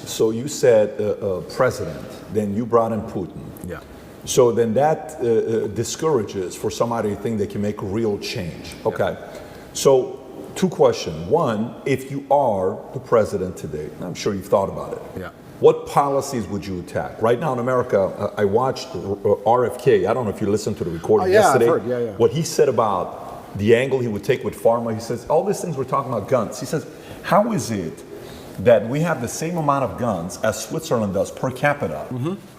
So you said president, then you brought in Putin. Yeah. So then that discourages for somebody to think they can make a real change. Okay. Yeah. So two questions. One, if you are the president today, I'm sure you've thought about it. Yeah. What policies would you attack? Right now in America, I watched RFK. I don't know if you listened to the recording yesterday. I've heard. Yeah. What he said about the angle he would take with pharma, he says, all these things we're talking about guns. He says, how is it that we have the same amount of guns as Switzerland does per capita,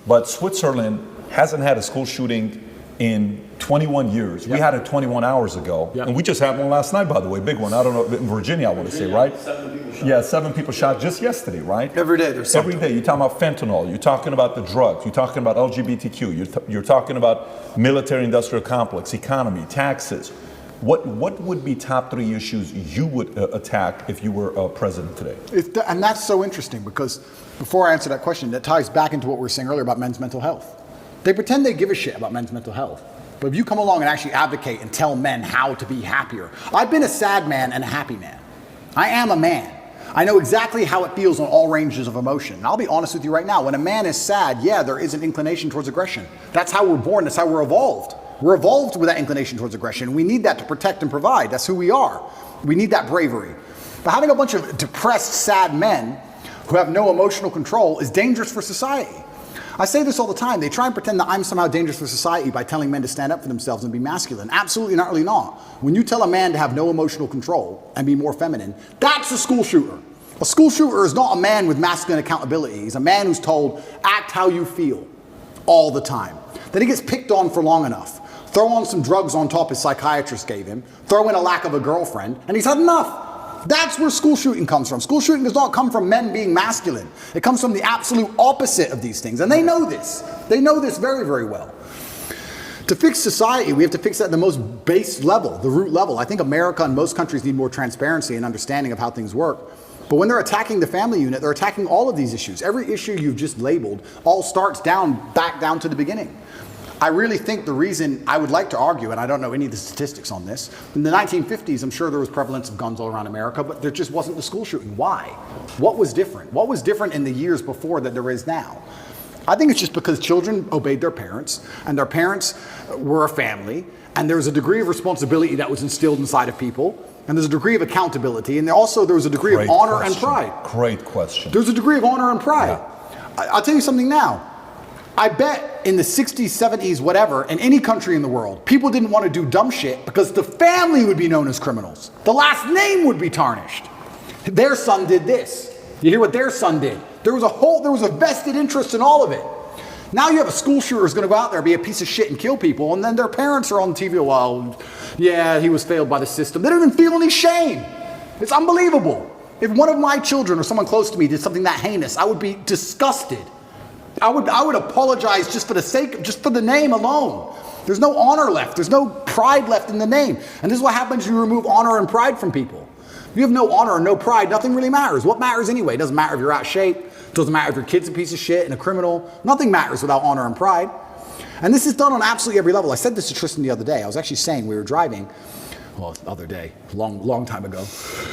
but Switzerland hasn't had a school shooting in 21 years. Yep. We had it 21 hours ago, and we just had one last night, by the way, big one. I don't know, in Virginia, I want to say, right? 7 people shot. Yeah, 7 people shot just yesterday, right? Every day there's something. Every day. You're talking about fentanyl. You're talking about the drugs. You're talking about LGBTQ. You're talking about military-industrial complex, economy, taxes. What would be top 3 issues you would attack if you were president today? And that's so interesting, because before I answer that question, that ties back into what we were saying earlier about men's mental health. They pretend they give a shit about men's mental health. But if you come along and actually advocate and tell men how to be happier. I've been a sad man and a happy man. I am a man. I know exactly how it feels on all ranges of emotion. And I'll be honest with you right now. When a man is sad, yeah, there is an inclination towards aggression. That's how we're born. That's how we're evolved. We're evolved with that inclination towards aggression. We need that to protect and provide. That's who we are. We need that bravery. But having a bunch of depressed, sad men who have no emotional control is dangerous for society. I say this all the time. They try and pretend that I'm somehow dangerous for society by telling men to stand up for themselves and be masculine. Absolutely not, really not. When you tell a man to have no emotional control and be more feminine, that's a school shooter. A school shooter is not a man with masculine accountability. He's a man who's told, act how you feel all the time. Then he gets picked on for long enough. Throw on some drugs on top his psychiatrist gave him, throw in a lack of a girlfriend, and he's had enough. That's where school shooting comes from. School shooting does not come from men being masculine. It comes from the absolute opposite of these things. And they know this. They know this very, very well. To fix society, we have to fix it at the most base level, the root level. I think America and most countries need more transparency and understanding of how things work. But when they're attacking the family unit, they're attacking all of these issues. Every issue you've just labeled all starts back down to the beginning. I really think the reason I would like to argue, and I don't know any of the statistics on this, in the 1950s, I'm sure there was prevalence of guns all around America, but there just wasn't the school shooting. Why? What was different? What was different in the years before that there is now? I think it's just because children obeyed their parents, and their parents were a family, and there was a degree of responsibility that was instilled inside of people, and there's a degree of accountability, and there was a degree of honor and pride. Great question. There's a degree of honor and pride. Yeah. I'll tell you something now. I bet in the 60s, 70s, whatever, in any country in the world, people didn't want to do dumb shit because the family would be known as criminals. The last name would be tarnished. Their son did this. You hear what their son did? There was a vested interest in all of it. Now you have a school shooter who's going to go out there, be a piece of shit and kill people, and then their parents are on TV, well, yeah, he was failed by the system. They don't even feel any shame. It's unbelievable. If one of my children or someone close to me did something that heinous, I would be disgusted. I would apologize just for the name alone. There's no honor left. There's no pride left in the name. And this is what happens when you remove honor and pride from people. If you have no honor and no pride, nothing really matters. What matters anyway? It doesn't matter if you're out of shape. It doesn't matter if your kid's a piece of shit and a criminal. Nothing matters without honor and pride. And this is done on absolutely every level. I said this to Tristan the other day. I was actually saying we were driving, well, the other day, long time ago.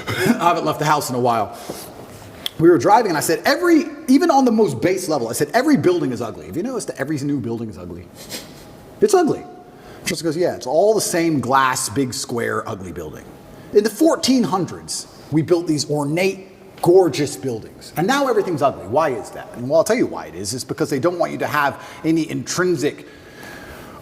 I haven't left the house in a while. We were driving and I said, even on the most base level, I said, every building is ugly. Have you noticed that every new building is ugly? It's ugly. Tristan goes, yeah, it's all the same glass, big square, ugly building. In the 1400s, we built these ornate, gorgeous buildings. And now everything's ugly. Why is that? And well, I'll tell you why it is. It's because they don't want you to have any intrinsic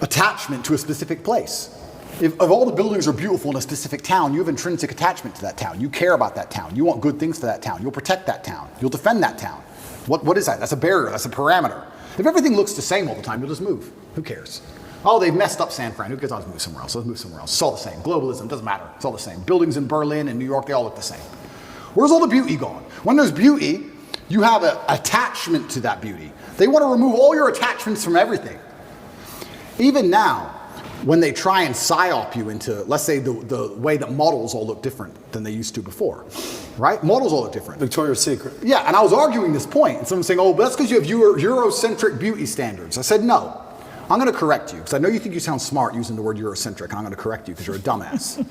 attachment to a specific place. If all the buildings are beautiful in a specific town, you have intrinsic attachment to that town. You care about that town. You want good things for that town. You'll protect that town. You'll defend that town. What is that? That's a barrier. That's a parameter. If everything looks the same all the time, you'll just move. Who cares? Oh, they've messed up San Fran. Who cares? I'll just move somewhere else. Let's move somewhere else. It's all the same. Globalism doesn't matter. It's all the same. Buildings in Berlin and New York, they all look the same. Where's all the beauty gone? When there's beauty, you have an attachment to that beauty. They want to remove all your attachments from everything. Even now, when they try and psyop you into, let's say, the way that models all look different than they used to before, right? Models all look different. Victoria's Secret. Yeah, and I was arguing this point, and someone's saying, oh, but that's because you have Eurocentric beauty standards. I said, no. I'm going to correct you, because I know you think you sound smart using the word Eurocentric, and I'm going to correct you because you're a dumbass.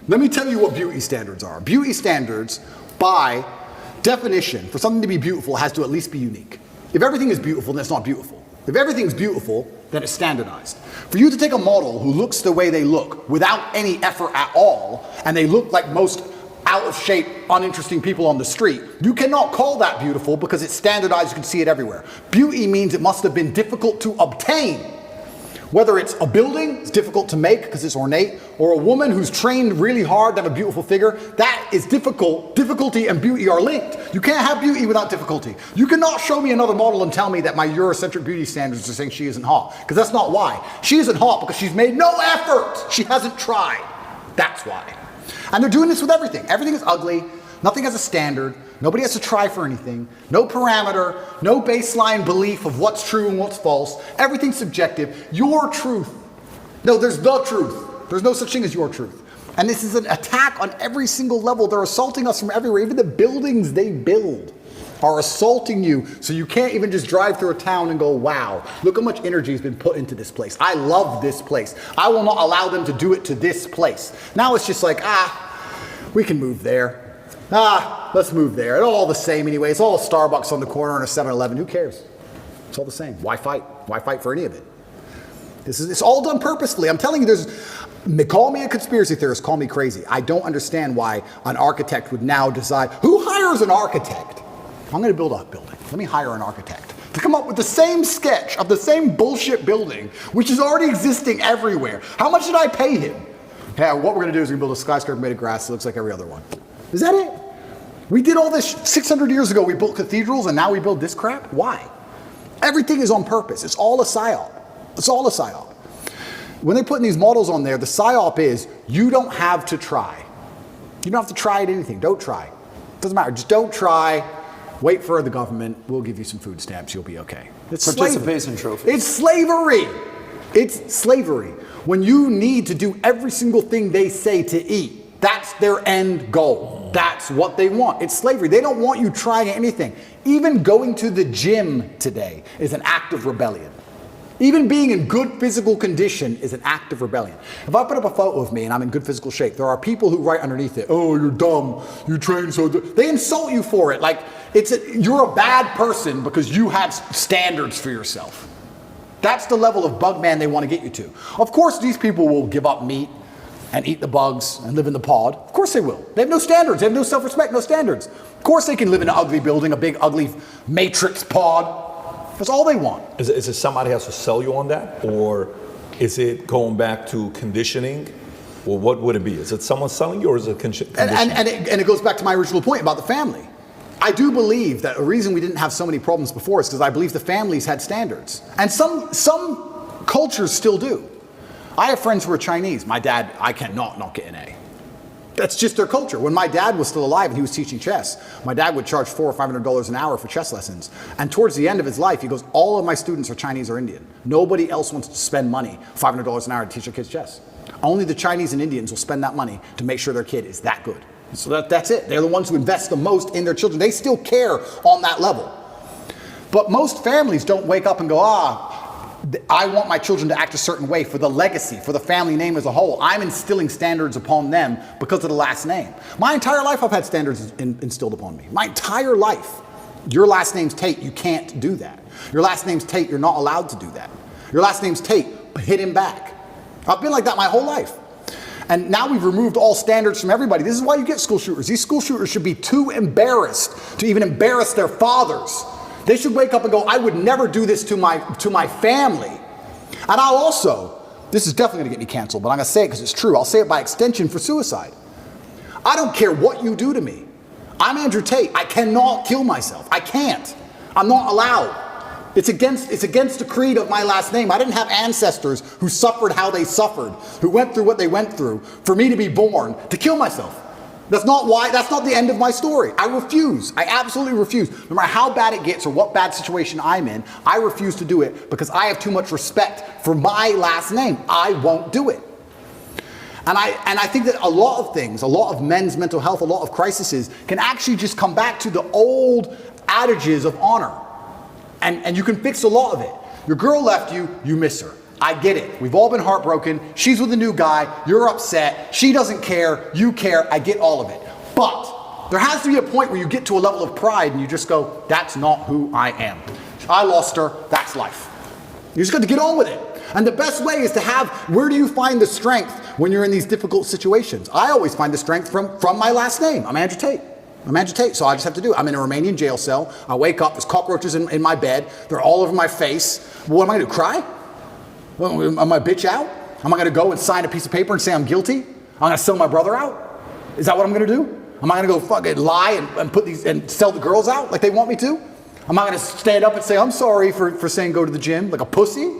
Let me tell you what beauty standards are. Beauty standards, by definition for something to be beautiful has to at least be unique. If everything is beautiful, then it's not beautiful. If everything's beautiful, then it's standardized. For you to take a model who looks the way they look without any effort at all, and they look like most out of shape, uninteresting people on the street, you cannot call that beautiful because it's standardized, you can see it everywhere. Beauty means it must have been difficult to obtain. Whether it's a building, it's difficult to make because it's ornate, or a woman who's trained really hard to have a beautiful figure, that is difficult. Difficulty and beauty are linked. You can't have beauty without difficulty. You cannot show me another model and tell me that my Eurocentric beauty standards are saying she isn't hot, because that's not why. She isn't hot because she's made no effort. She hasn't tried. That's why. And they're doing this with everything. Everything is ugly. Nothing has a standard. Nobody has to try for anything. No parameter. No baseline belief of what's true and what's false. Everything's subjective. Your truth. No, there's the truth. There's no such thing as your truth. And this is an attack on every single level. They're assaulting us from everywhere. Even the buildings they build are assaulting you, so you can't even just drive through a town and go, wow, look how much energy has been put into this place. I love this place. I will not allow them to do it to this place. Now it's just like, we can move there. Let's move there. It's all the same anyway. It's all a Starbucks on the corner and a 7-Eleven. Who cares? It's all the same. Why fight? Why fight for any of it? It's all done purposefully. I'm telling you, call me a conspiracy theorist, call me crazy. I don't understand why an architect would now decide, who hires an architect? I'm going to build a building. Let me hire an architect to come up with the same sketch of the same bullshit building, which is already existing everywhere. How much did I pay him? Yeah, what we're going to do is we're going to build a skyscraper made of grass that looks like every other one. Is that it? We did all this 600 years ago. We built cathedrals, and now we build this crap? Why? Everything is on purpose. It's all a psyop. It's all a psyop. When they're putting these models on there, the psyop is you don't have to try. You don't have to try at anything. Don't try. Doesn't matter. Just don't try. Wait for the government. We'll give you some food stamps. You'll be okay. It's participation trophy. It's slavery. It's slavery. When you need to do every single thing they say to eat, that's their end goal. That's what they want. It's slavery. They don't want you trying anything. Even going to the gym today is an act of rebellion. Even being in good physical condition is an act of rebellion. If I put up a photo of me and I'm in good physical shape, there are people who write underneath it, oh, you're dumb, you train so dumb. They insult you for it. Like, you're a bad person because you have standards for yourself. That's the level of bug man they want to get you to. Of course, these people will give up meat and eat the bugs and live in the pod. Of course they will. They have no standards. They have no self-respect, no standards. Of course they can live in an ugly building, a big, ugly matrix pod. That's all they want. Is it somebody has to sell you on that? Or is it going back to conditioning? Or what would it be? Is it someone selling you, or is it conditioning? And it goes back to my original point about the family. I do believe that a reason we didn't have so many problems before is because I believe the families had standards. And some cultures still do. I have friends who are Chinese. My dad, I cannot not get an A. That's just their culture. When my dad was still alive and he was teaching chess, my dad would charge $400 or $500 an hour for chess lessons. And towards the end of his life, he goes, all of my students are Chinese or Indian. Nobody else wants to spend money, $500 an hour to teach their kids chess. Only the Chinese and Indians will spend that money to make sure their kid is that good. So that's it. They're the ones who invest the most in their children. They still care on that level. But most families don't wake up and go, I want my children to act a certain way for the legacy, for the family name as a whole. I'm instilling standards upon them because of the last name. My entire life I've had standards instilled upon me. My entire life. Your last name's Tate, you can't do that. Your last name's Tate, you're not allowed to do that. Your last name's Tate, hit him back. I've been like that my whole life. And now we've removed all standards from everybody. This is why you get school shooters. These school shooters should be too embarrassed to even embarrass their fathers. They should wake up and go, I would never do this to my family. And I'll also, this is definitely going to get me canceled, but I'm going to say it because it's true. I'll say it by extension for suicide. I don't care what you do to me. I'm Andrew Tate. I cannot kill myself. I can't. I'm not allowed. It's against the creed of my last name. I didn't have ancestors who suffered how they suffered, who went through what they went through, for me to be born to kill myself. That's not the end of my story. I refuse. I absolutely refuse. No matter how bad it gets or what bad situation I'm in, I refuse to do it because I have too much respect for my last name. I won't do it. And I think that a lot of things, a lot of men's mental health, a lot of crises can actually just come back to the old adages of honor. And you can fix a lot of it. Your girl left you, you miss her. I get it. We've all been heartbroken. She's with a new guy. You're upset. She doesn't care. You care. I get all of it. But There has to be a point where you get to a level of pride and you just go, that's not who I am. I lost her, that's life. You just got to get on with it. And the best way is to have, where do you find the strength when you're in these difficult situations? I always find the strength from my last name. I'm Andrew Tate. I'm Andrew Tate, so I just have to do it. I'm in a Romanian jail cell. I wake up, there's cockroaches in my bed. They're all over my face. What am I going to do, cry? Well, am I bitch out? Am I going to go and sign a piece of paper and say I'm guilty? I'm going to sell my brother out? Is that what I'm going to do? Am I going to go fucking lie and put these and sell the girls out like they want me to? Am I going to stand up and say I'm sorry for saying go to the gym like a pussy?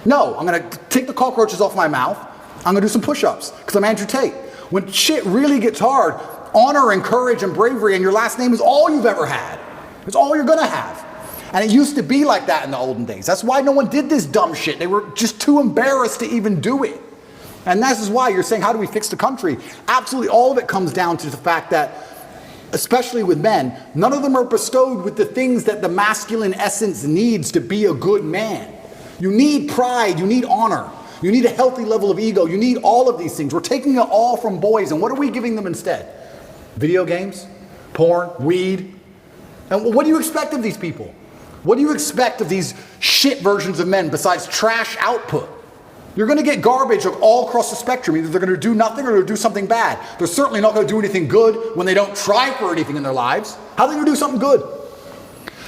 No, I'm going to take the cockroaches off my mouth. I'm going to do some push-ups because I'm Andrew Tate. When shit really gets hard, honor and courage and bravery and your last name is all you've ever had. It's all you're going to have. And it used to be like that in the olden days. That's why no one did this dumb shit. They were just too embarrassed to even do it. And this is why you're saying, how do we fix the country? Absolutely, all of it comes down to the fact that, especially with men, none of them are bestowed with the things that the masculine essence needs to be a good man. You need pride, you need honor, you need a healthy level of ego, you need all of these things. We're taking it all from boys, and what are we giving them instead? Video games, porn, weed. And what do you expect of these people? What do you expect of these shit versions of men besides trash output? You're going to get garbage all across the spectrum. Either they're going to do nothing or they're going to do something bad. They're certainly not going to do anything good when they don't try for anything in their lives. How are they going to do something good?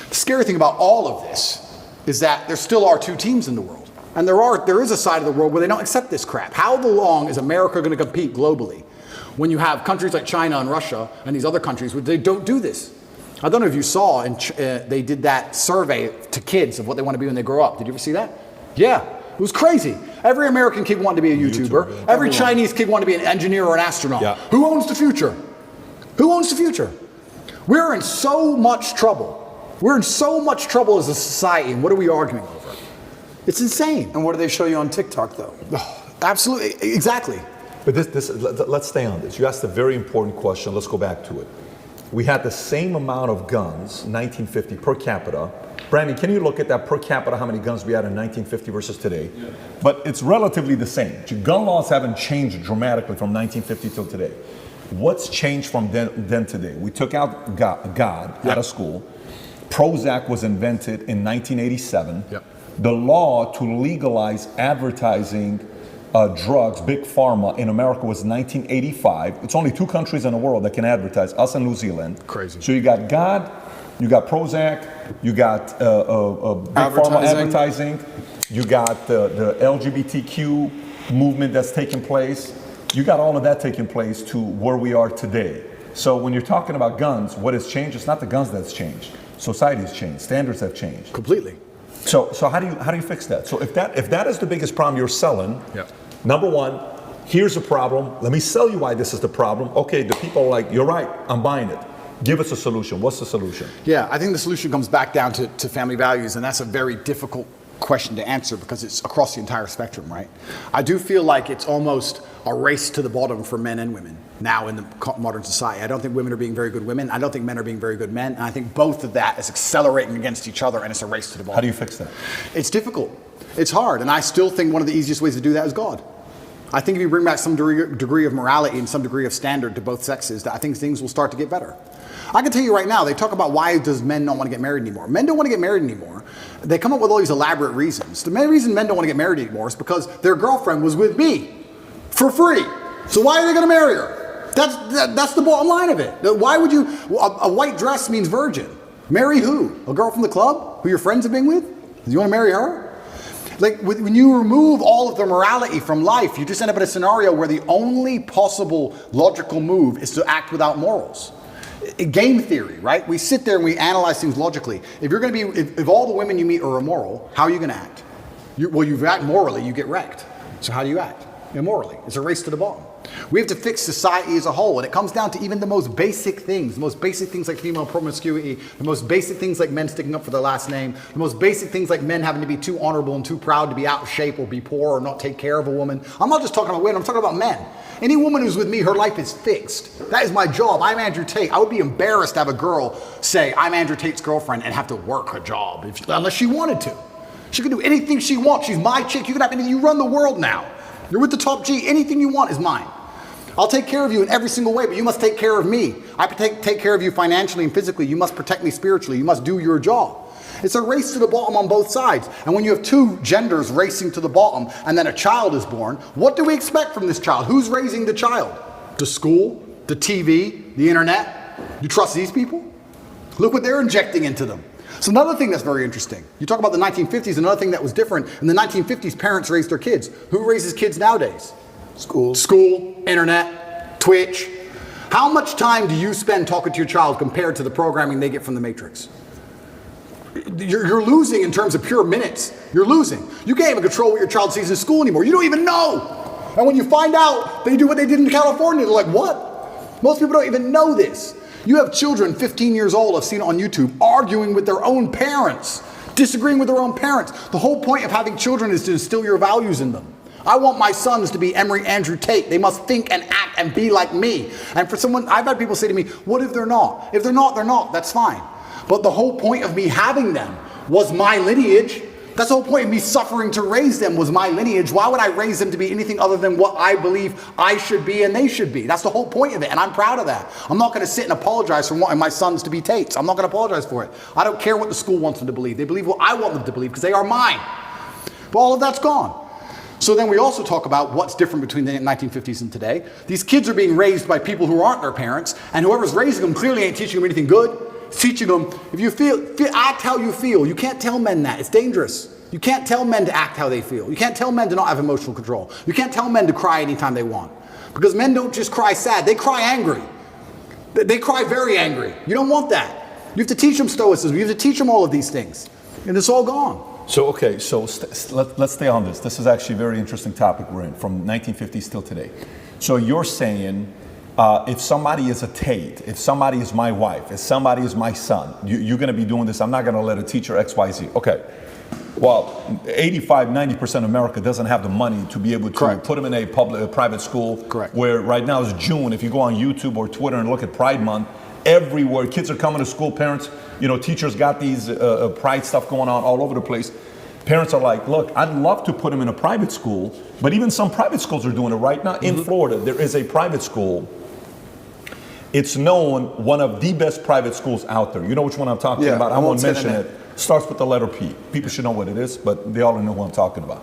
The scary thing about all of this is that there still are two teams in the world. And there is a side of the world where they don't accept this crap. How long is America going to compete globally when you have countries like China and Russia and these other countries where they don't do this? I don't know if you saw, they did that survey to kids of what they want to be when they grow up. Did you ever see that? Yeah, it was crazy. Every American kid wanted to be a YouTuber. Yeah. Every Chinese kid wanted to be an engineer or an astronaut. Yeah. Who owns the future? Who owns the future? We're in so much trouble. We're in so much trouble as a society, and what are we arguing over? It's insane. And what do they show you on TikTok, though? Absolutely, exactly. But let's stay on this. You asked a very important question. Let's go back to it. We had the same amount of guns, 1950 per capita. Brandon, can you look at that per capita, how many guns we had in 1950 versus today? Yeah. But it's relatively the same. Gun laws haven't changed dramatically from 1950 till today. What's changed from then to today? We took out God out of school. Prozac was invented in 1987. Yep. The law to legalize advertising drugs, big pharma, in America was 1985. It's only two countries in the world that can advertise, us and New Zealand. Crazy. So you got God, you got Prozac, you got big pharma advertising, you got the LGBTQ movement that's taking place. You got all of that taking place to where we are today. So when you're talking about guns, what has changed? It's not the guns that's changed. Society has changed. Standards have changed. Completely. So how do you fix that? So if that is the biggest problem you're selling, number one, here's a problem. Let me sell you why this is the problem. Okay, the people are like, you're right, I'm buying it. Give us a solution. What's the solution? Yeah, I think the solution comes back down to family values, and that's a very difficult question to answer because it's across the entire spectrum, right? I do feel like it's almost a race to the bottom for men and women now in the modern society. I don't think women are being very good women. I don't think men are being very good men. And I think both of that is accelerating against each other, and it's a race to the bottom. How do you fix that? It's difficult. It's hard. And I still think one of the easiest ways to do that is God. I think if you bring back some degree of morality and some degree of standard to both sexes, I think things will start to get better. I can tell you right now, they talk about why does men not want to get married anymore. Men don't want to get married anymore. They come up with all these elaborate reasons. The main reason men don't want to get married anymore is because their girlfriend was with me for free. So why are they going to marry her? That's the bottom line of it. Why would you, a white dress means virgin. Marry who? A girl from the club who your friends have been with? Do you want to marry her? Like when you remove all of the morality from life, you just end up in a scenario where the only possible logical move is to act without morals. Game theory, right? We sit there and we analyze things logically. If you're going to be, if all the women you meet are immoral, how are you going to act? You act morally, you get wrecked. So how do you act? Immorally. It's a race to the bottom. We have to fix society as a whole, and it comes down to even the most basic things like female promiscuity, the most basic things like men sticking up for their last name, the most basic things like men having to be too honorable and too proud to be out of shape or be poor or not take care of a woman. I'm not just talking about women, I'm talking about men. Any woman who's with me, her life is fixed. That is my job. I'm Andrew Tate. I would be embarrassed to have a girl say, I'm Andrew Tate's girlfriend and have to work her job unless she wanted to. She can do anything she wants. She's my chick. You can have anything. You run the world now. You're with the top G. Anything you want is mine. I'll take care of you in every single way, but you must take care of me. I take care of you financially and physically. You must protect me spiritually. You must do your job. It's a race to the bottom on both sides. And when you have two genders racing to the bottom and then a child is born, what do we expect from this child? Who's raising the child? The school, the TV, the internet? You trust these people? Look what they're injecting into them. So another thing that's very interesting. You talk about the 1950s, another thing that was different. In the 1950s, parents raised their kids. Who raises kids nowadays? School, Internet, Twitch. How much time do you spend talking to your child compared to the programming they get from the Matrix? You're losing in terms of pure minutes. You're losing. You can't even control what your child sees in school anymore. You don't even know. And when you find out they do what they did in California, they're like, what? Most people don't even know this. You have children 15 years old, I've seen it on YouTube, arguing with their own parents, disagreeing with their own parents. The whole point of having children is to instill your values in them. I want my sons to be Emery, Andrew, Tate. They must think and act and be like me. And for someone, I've had people say to me, what if they're not? If they're not, they're not. That's fine. But the whole point of me having them was my lineage. That's the whole point of me suffering to raise them was my lineage. Why would I raise them to be anything other than what I believe I should be and they should be? That's the whole point of it, and I'm proud of that. I'm not going to sit and apologize for wanting my sons to be Tates. I'm not going to apologize for it. I don't care what the school wants them to believe. They believe what I want them to believe because they are mine. But all of that's gone. So then we also talk about what's different between the 1950s and today. These kids are being raised by people who aren't their parents, and whoever's raising them clearly ain't teaching them anything good. It's teaching them, if you feel, act how you feel. You can't tell men that. It's dangerous. You can't tell men to act how they feel. You can't tell men to not have emotional control. You can't tell men to cry anytime they want. Because men don't just cry sad, they cry angry. They cry very angry. You don't want that. You have to teach them stoicism. You have to teach them all of these things. And it's all gone. So, okay, so let's stay on this. This is actually a very interesting topic we're in, from 1950s till today. So you're saying, if somebody is a Tate, if somebody is my wife, if somebody is my son, you're going to be doing this. I'm not going to let a teacher X, Y, Z. Okay. Well, 90% of America doesn't have the money to be able to Correct. put them in a private school. Correct. Where right now is June. If you go on YouTube or Twitter and look at Pride Month, everywhere kids are coming to school. Parents, teachers got these pride stuff going on all over the place. Parents are like, look, I'd love to put them in a private school, but even some private schools are doing it right now. In Florida, there is a private school. It's known one of the best private schools out there. You know which one I'm talking about? I won't mention it. Starts with the letter P. People should know what it is, but they already know what I'm talking about.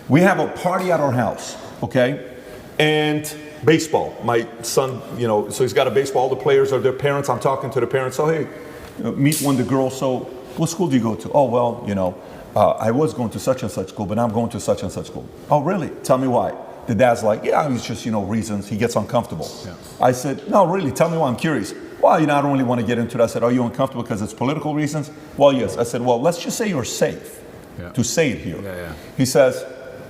We have a party at our house, okay? And baseball. My son, so he's got a baseball. All the players are their parents. I'm talking to the parents. So, hey, meet one of the girls. So, what school do you go to? Oh, well, I was going to such and such school, but now I'm going to such and such school. Oh, really? Tell me why. The dad's like, yeah, it's just, reasons. He gets uncomfortable. Yeah. I said, no, really, tell me why. I'm curious. Well, I don't really want to get into it. I said, are you uncomfortable because it's political reasons? Well, yes. I said, well, let's just say you're safe to say it here. Yeah. He says,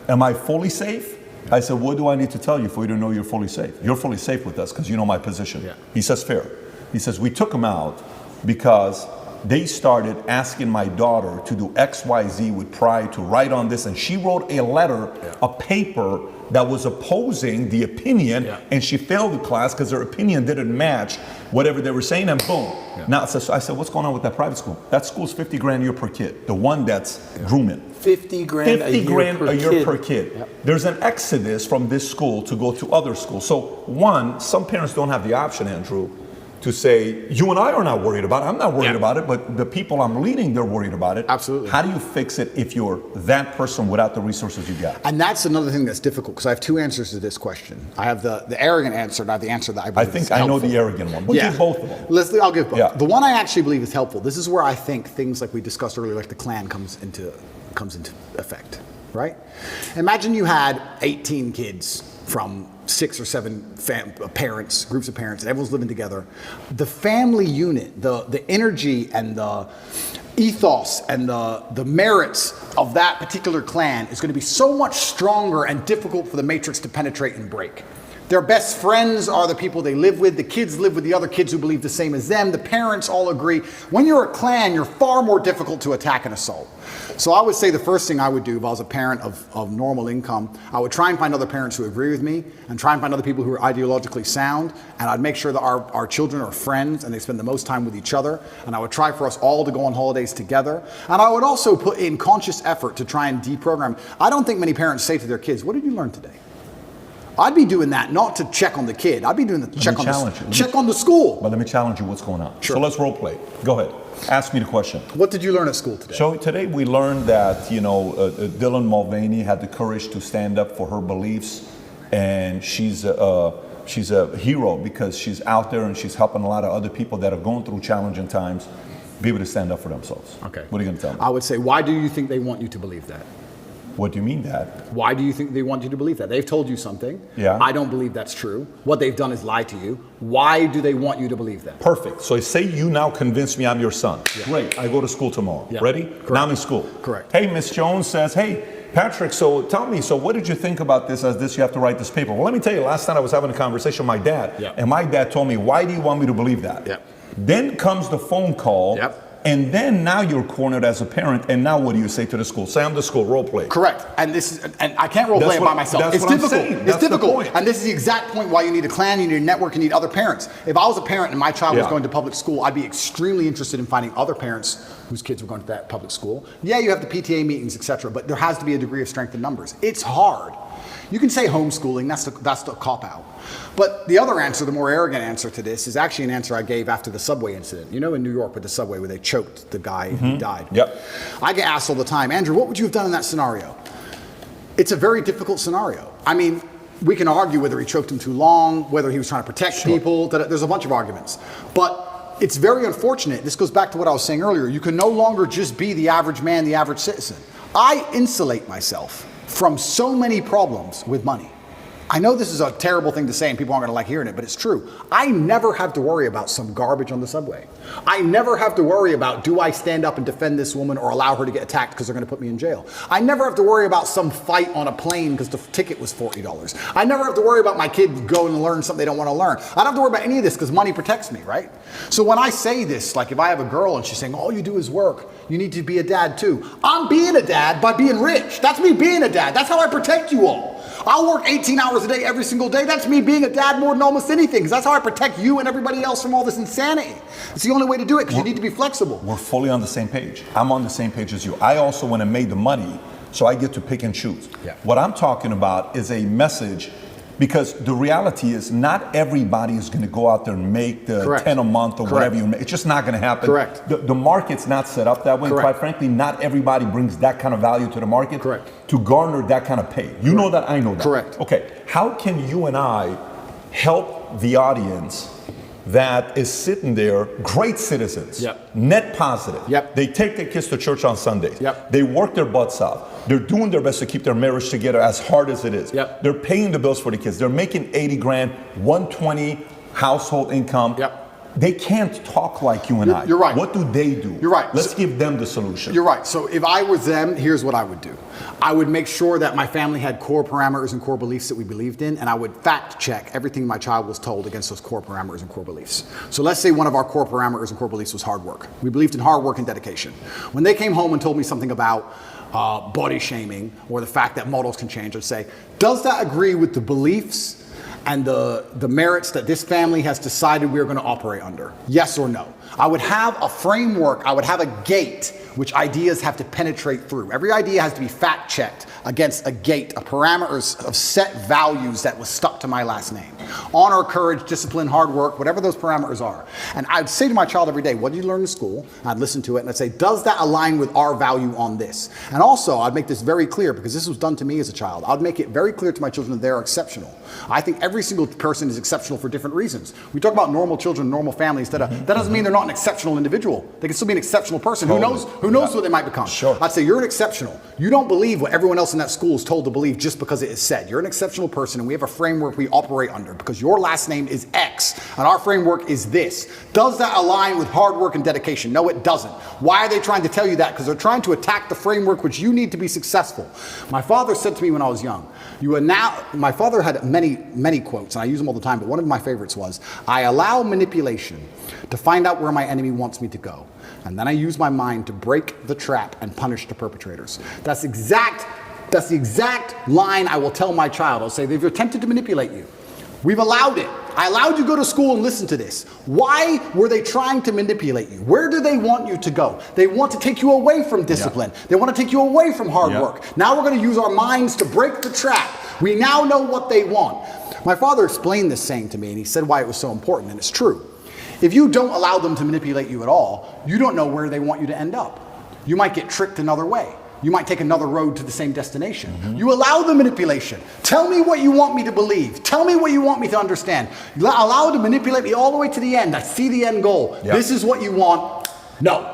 am I fully safe? I said, what do I need to tell you for you to know you're fully safe? You're fully safe with us because you know my position. Yeah. He says, fair. He says, we took him out because they started asking my daughter to do X, Y, Z with pride, to write on this. And she wrote a letter, a paper that was opposing the opinion, and she failed the class because her opinion didn't match whatever they were saying, and boom. Now, I said, what's going on with that private school? That school's $50,000 a year per kid, the one that's grooming. $50,000 a year per kid. Yep. There's an exodus from this school to go to other schools. So one, some parents don't have the option, Andrew, to say, you and I are not worried about it. I'm not worried about it, but the people I'm leading, they're worried about it. Absolutely. How do you fix it if you're that person without the resources you got? And that's another thing that's difficult, because I have two answers to this question. I have the arrogant answer, and I have the answer that I believe is helpful. I know the arrogant one. We'll give both of them. I'll give both. Yeah. The one I actually believe is helpful. This is where I think things like we discussed earlier, like the Klan comes into effect, right? Imagine you had 18 kids from 6 or 7 groups of parents, and everyone's living together. The family unit, the energy and the ethos and the merits of that particular clan is going to be so much stronger and difficult for the matrix to penetrate and break. Their best friends are the people they live with. The kids live with the other kids who believe the same as them. The parents all agree. When you're a clan, you're far more difficult to attack and assault. So I would say the first thing I would do if I was a parent of normal income, I would try and find other parents who agree with me and try and find other people who are ideologically sound. And I'd make sure that our children are friends and they spend the most time with each other. And I would try for us all to go on holidays together. And I would also put in conscious effort to try and deprogram. I don't think many parents say to their kids, what did you learn today? I'd be doing that not to check on the kid. I'd be doing the check on the school. But let me challenge you. What's going on? Sure. So let's role play. Go ahead. Ask me the question. What did you learn at school today? So today we learned that Dylan Mulvaney had the courage to stand up for her beliefs, and she's a hero because she's out there and she's helping a lot of other people that are going through challenging times be able to stand up for themselves. Okay. What are you going to tell me? I would say, why do you think they want you to believe that? What do you mean that? Why do you think they want you to believe that? They've told you something. Yeah. I don't believe that's true. What they've done is lie to you. Why do they want you to believe that? Perfect. So say you now convince me I'm your son. Yeah. Great. I go to school tomorrow. Yeah. Ready? Correct. Now I'm in school. Correct. Hey, Miss Jones says, hey, Patrick, so tell me, so what did you think about this as this, you have to write this paper? Well, let me tell you, last night I was having a conversation with my dad, and my dad told me, why do you want me to believe that? Yeah. Then comes the phone call. Yep. And then now you're cornered as a parent, and now what do you say to the school? Say I'm the school, role play. Correct. And I can't role play it by myself. That's It's what I'm difficult. saying. It's That's the difficult. point. And this is the exact point why you need a clan, you need a network, you need other parents. If I was a parent and my child was going to public school, I'd be extremely interested in finding other parents whose kids were going to that public school. Yeah, you have the PTA meetings, etc., but there has to be a degree of strength in numbers. It's hard. You can say homeschooling, that's the cop-out. But the other answer, the more arrogant answer to this, is actually an answer I gave after the subway incident. You know, in New York with the subway where they choked the guy and he died. Yep. I get asked all the time, Andrew, what would you have done in that scenario? It's a very difficult scenario. I mean, we can argue whether he choked him too long, whether he was trying to protect people. There's a bunch of arguments. But it's very unfortunate. This goes back to what I was saying earlier. You can no longer just be the average man, the average citizen. I insulate myself from so many problems with money. I know this is a terrible thing to say and people aren't going to like hearing it, but it's true. I never have to worry about some garbage on the subway. I never have to worry about, do I stand up and defend this woman or allow her to get attacked because they're going to put me in jail? I never have to worry about some fight on a plane because the ticket was $40. I never have to worry about my kid going to learn something they don't want to learn. I don't have to worry about any of this because money protects me, right? So when I say this, like if I have a girl and she's saying, all you do is work, you need to be a dad too. I'm being a dad by being rich. That's me being a dad. That's how I protect you all. I'll work 18 hours a day every single day. That's me being a dad more than almost anything, because that's how I protect you and everybody else from all this insanity. It's the only way to do it, because you need to be flexible. We're fully on the same page. I'm on the same page as you. I also went and made the money, so I get to pick and choose. Yeah. What I'm talking about is a message, because the reality is not everybody is going to go out there and make the Correct. 10 a month or Correct. whatever you make. It's just not going to happen. Correct. The market's not set up that way. Correct. Quite frankly, not everybody brings that kind of value to the market. Correct. To garner that kind of pay. You know that, I know that. Correct. Okay, how can you and I help the audience that is sitting there, great citizens, Yep. net positive. Yep. They take their kids to church on Sundays. Yep. They work their butts off. They're doing their best to keep their marriage together as hard as it is. Yep. They're paying the bills for the kids. They're making 80 grand, 120 household income. Yep. They can't talk like you and I. You're right. What do they do? You're right. Let's give them the solution. You're right. So if I was them, here's what I would do. I would make sure that my family had core parameters and core beliefs that we believed in, and I would fact check everything my child was told against those core parameters and core beliefs. So let's say one of our core parameters and core beliefs was hard work. We believed in hard work and dedication. When they came home and told me something about body shaming or the fact that models can change, I'd say, does that agree with the beliefs and the merits that this family has decided we're going to operate under? Yes or no? I would have a framework, I would have a gate which ideas have to penetrate through. Every idea has to be fact checked against a gate, a parameters of set values that was stuck to my last name. Honor, courage, discipline, hard work, whatever those parameters are. And I'd say to my child every day, what did you learn in school? I'd listen to it and I'd say, does that align with our value on this? And also, I'd make this very clear, because this was done to me as a child. I'd make it very clear to my children that they're exceptional. I think every single person is exceptional for different reasons. We talk about normal children, normal families. That doesn't mean they're not an exceptional individual. They can still be an exceptional person. Totally. Who knows what they might become? Sure. I'd say you're an exceptional. You don't believe what everyone else in that school is told to believe just because it is said. You're an exceptional person, and we have a framework we operate under because your last name is X, and our framework is this. Does that align with hard work and dedication? No, it doesn't. Why are they trying to tell you that? Because they're trying to attack the framework which you need to be successful. My father said to me when I was young, my father had many quotes, and I use them all the time, but one of my favorites was, I allow manipulation to find out where my enemy wants me to go, and then I use my mind to break the trap and punish the perpetrators. That's the exact line I will tell my child. I'll say, they've attempted to manipulate you. We've allowed it. I allowed you to go to school and listen to this. Why were they trying to manipulate you? Where do they want you to go? They want to take you away from discipline. They want to take you away from hard work. Now we're going to use our minds to break the trap. We now know what they want. My father explained this saying to me, and he said why it was so important, and it's true. If you don't allow them to manipulate you at all, you don't know where they want you to end up. You might get tricked another way. You might take another road to the same destination. You allow the manipulation. Tell me what you want me to believe. Tell me what you want me to understand. Allow it to manipulate me all the way to the end. I see the end goal. This is what you want. No.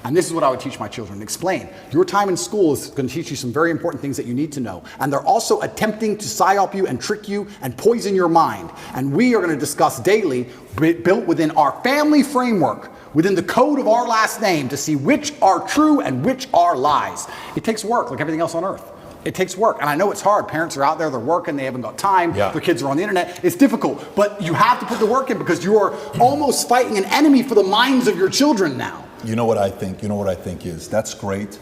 And this is what I would teach my children and explain. Your time in school is going to teach you some very important things that you need to know. And they're also attempting to psyop you and trick you and poison your mind. And we are going to discuss daily, built within our family framework, within the code of our last name, to see which are true and which are lies. It takes work, like everything else on earth. It takes work. And I know it's hard. Parents are out there, they're working, they haven't got time. Their kids are on the internet. It's difficult. But you have to put the work in because you are almost fighting an enemy for the minds of your children now. You know what I think? You know what I think is, that's great.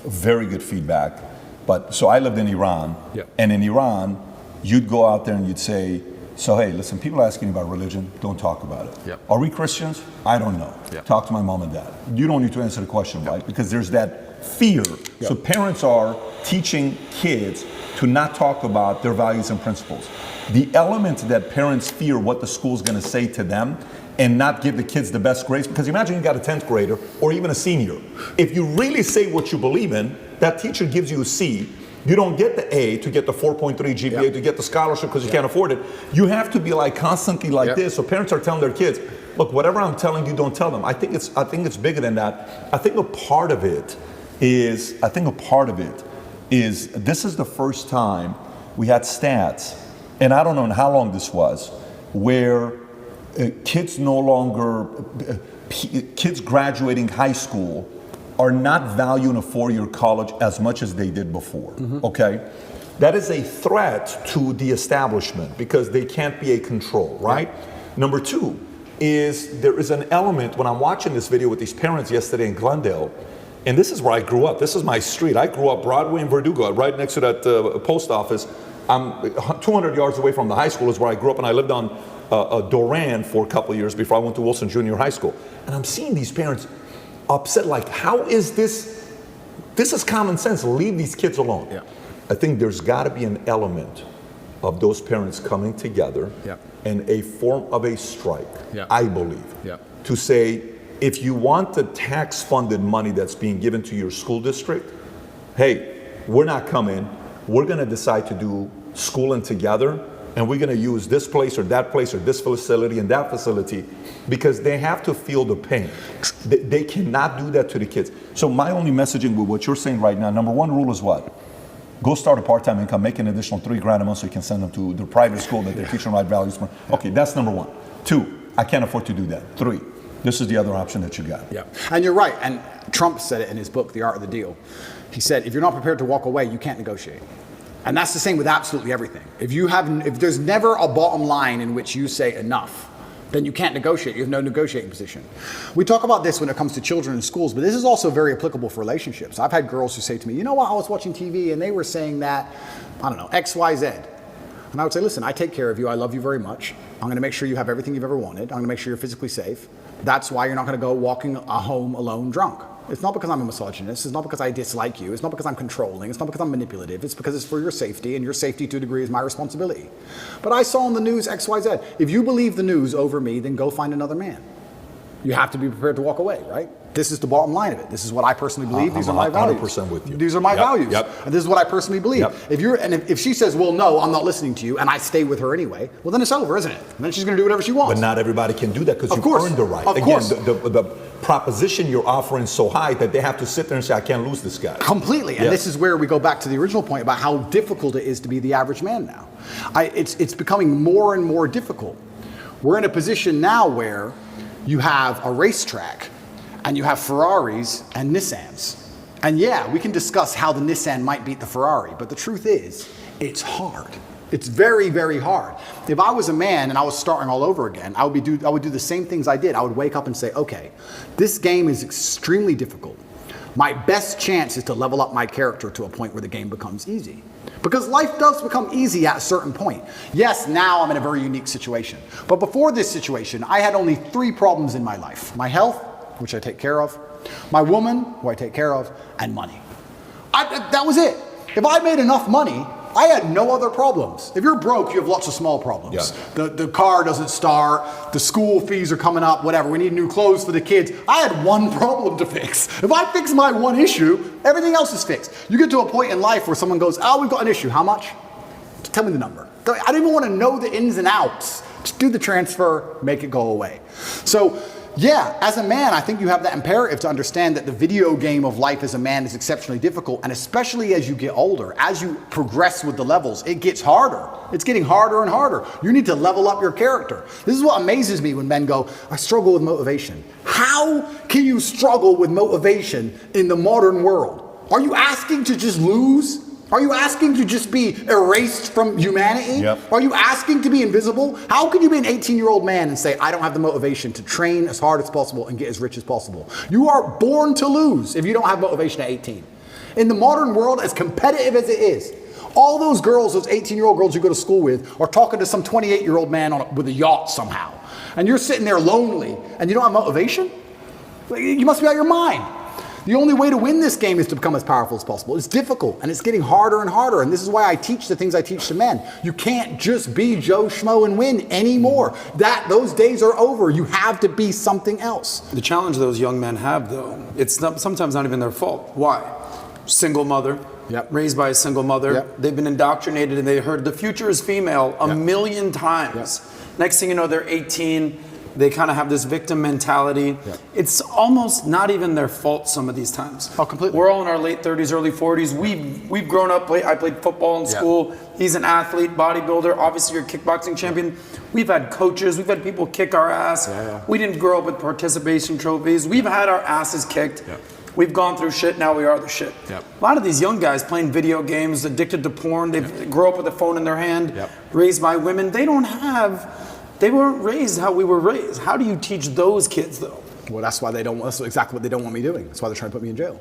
Very good feedback. But so I lived in Iran. And in Iran, you'd go out there and you'd say, so hey, listen, people asking about religion, don't talk about it. Are we Christians? I don't know. Talk to my mom and dad. You don't need to answer the question, right? Because there's that fear. So parents are teaching kids to not talk about their values and principles. The element that parents fear what the school's gonna say to them and not give the kids the best grades, because imagine you got a 10th grader or even a senior. If you really say what you believe in, that teacher gives you a C. You don't get the A to get the 4.3 GPA to get the scholarship because you can't afford it. You have to be like constantly like this. So parents are telling their kids, look, whatever I'm telling you, don't tell them. I think it's bigger than that. I think a part of it is this is the first time we had stats, and I don't know how long this was, where kids graduating high school are not valuing a four-year college as much as they did before, okay? That is a threat to the establishment because they can't be a control, right? Number two is there is an element, when I'm watching this video with these parents yesterday in Glendale, and this is where I grew up, this is my street. I grew up Broadway and Verdugo, right next to that post office. I'm 200 yards away from the high school is where I grew up, and I lived on Doran for a couple of years before I went to Wilson Junior High School. And I'm seeing these parents upset, like, how is this? This is common sense. Leave these kids alone. I think there's got to be an element of those parents coming together in a form of a strike, I believe, to say, if you want the tax-funded money that's being given to your school district, hey, we're not coming. We're going to decide to do schooling together, and we're going to use this place or this facility and that facility, because they have to feel the pain. They cannot do that to the kids. So my only messaging with what you're saying right now, number one rule is what? Go start a part-time income, make an additional $3,000 a month so you can send them to the private school that they're teaching right values. Okay, that's number one. Two, I can't afford to do that. Three, this is the other option that you got. And you're right. And Trump said it in his book, The Art of the Deal. He said, if you're not prepared to walk away, you can't negotiate. And that's the same with absolutely everything. If there's never a bottom line in which you say enough, then you can't negotiate. You have no negotiating position. We talk about this when it comes to children in schools, but this is also very applicable for relationships. I've had girls who say to me, you know what, I was watching TV and they were saying that, I don't know, X, Y, Z. And I would say, listen, I take care of you. I love you very much. I'm going to make sure you have everything you've ever wanted. I'm going to make sure you're physically safe. That's why you're not going to go walking home alone drunk. It's not because I'm a misogynist. It's not because I dislike you. It's not because I'm controlling. It's not because I'm manipulative. It's because it's for your safety, and your safety to a degree is my responsibility. But I saw on the news X, Y, Z. If you believe the news over me, then go find another man. You have to be prepared to walk away, right? This is the bottom line of it. This is what I personally believe. These are my values. 100% with you. These are my values. And this is what I personally believe. If she says, well, no, I'm not listening to you, and I stay with her anyway, well, then it's over, isn't it? And then she's going to do whatever she wants. But not everybody can do that because you've earned the right. Again, the proposition you're offering is so high that they have to sit there and say, I can't lose this guy. Completely. And this is where we go back to the original point about how difficult it is to be the average man now. It's becoming more and more difficult. We're in a position now where you have a racetrack and you have Ferraris and Nissans. And yeah, we can discuss how the Nissan might beat the Ferrari, but the truth is, it's hard. It's very, very hard. If I was a man and I was starting all over again, I would do the same things I did. I would wake up and say, okay, this game is extremely difficult. my best chance is to level up my character to a point where the game becomes easy. Because life does become easy at a certain point. Yes, now I'm in a very unique situation. But before this situation, I had only 3 problems in my life. My health, which I take care of, my woman, who I take care of, and money. That was it. If I made enough money, I had no other problems. If you're broke, you have lots of small problems. Yeah. The car doesn't start, the school fees are coming up, whatever, we need new clothes for the kids. I had one problem to fix. If I fix my one issue, everything else is fixed. You get to a point in life where someone goes, oh, we've got an issue, how much? Just tell me the number. I don't even want to know the ins and outs. Just do the transfer, make it go away. So, yeah, as a man, I think you have that imperative to understand that the video game of life as a man is exceptionally difficult, and especially as you get older, as you progress with the levels, it gets harder. It's getting harder and harder. You need to level up your character. This is what amazes me when men go, I struggle with motivation. How can you struggle with motivation in the modern world? Are you asking to just lose? Are you asking to just be erased from humanity? Yep. Are you asking to be invisible? How can you be an 18-year-old man and say, I don't have the motivation to train as hard as possible and get as rich as possible? You are born to lose if you don't have motivation at 18. In the modern world, as competitive as it is, all those girls, those 18-year-old girls you go to school with, are talking to some 28-year-old man with a yacht somehow. And you're sitting there lonely and you don't have motivation? You must be out of your mind. The only way to win this game is to become as powerful as possible. It's difficult, and it's getting harder and harder, and this is why I teach the things I teach to men. You can't just be Joe Schmo and win anymore. Those days are over. You have to be something else. The challenge those young men have, though, it's sometimes not even their fault. Why? Single mother, raised by a single mother. They've been indoctrinated, and they heard the future is female a million times. Next thing you know, they're 18. They kind of have this victim mentality. It's almost not even their fault some of these times. Oh, completely. We're all in our late 30s, early 40s. We've grown up. I played football in school. He's an athlete, bodybuilder. Obviously, you're a kickboxing champion. We've had coaches. We've had people kick our ass. We didn't grow up with participation trophies. We've had our asses kicked. We've gone through shit. Now we are the shit. A lot of these young guys playing video games, addicted to porn. They grow up with a phone in their hand, raised by women. They weren't raised how we were raised. How do you teach those kids, though? Well, that's exactly what they don't want me doing. That's why they're trying to put me in jail.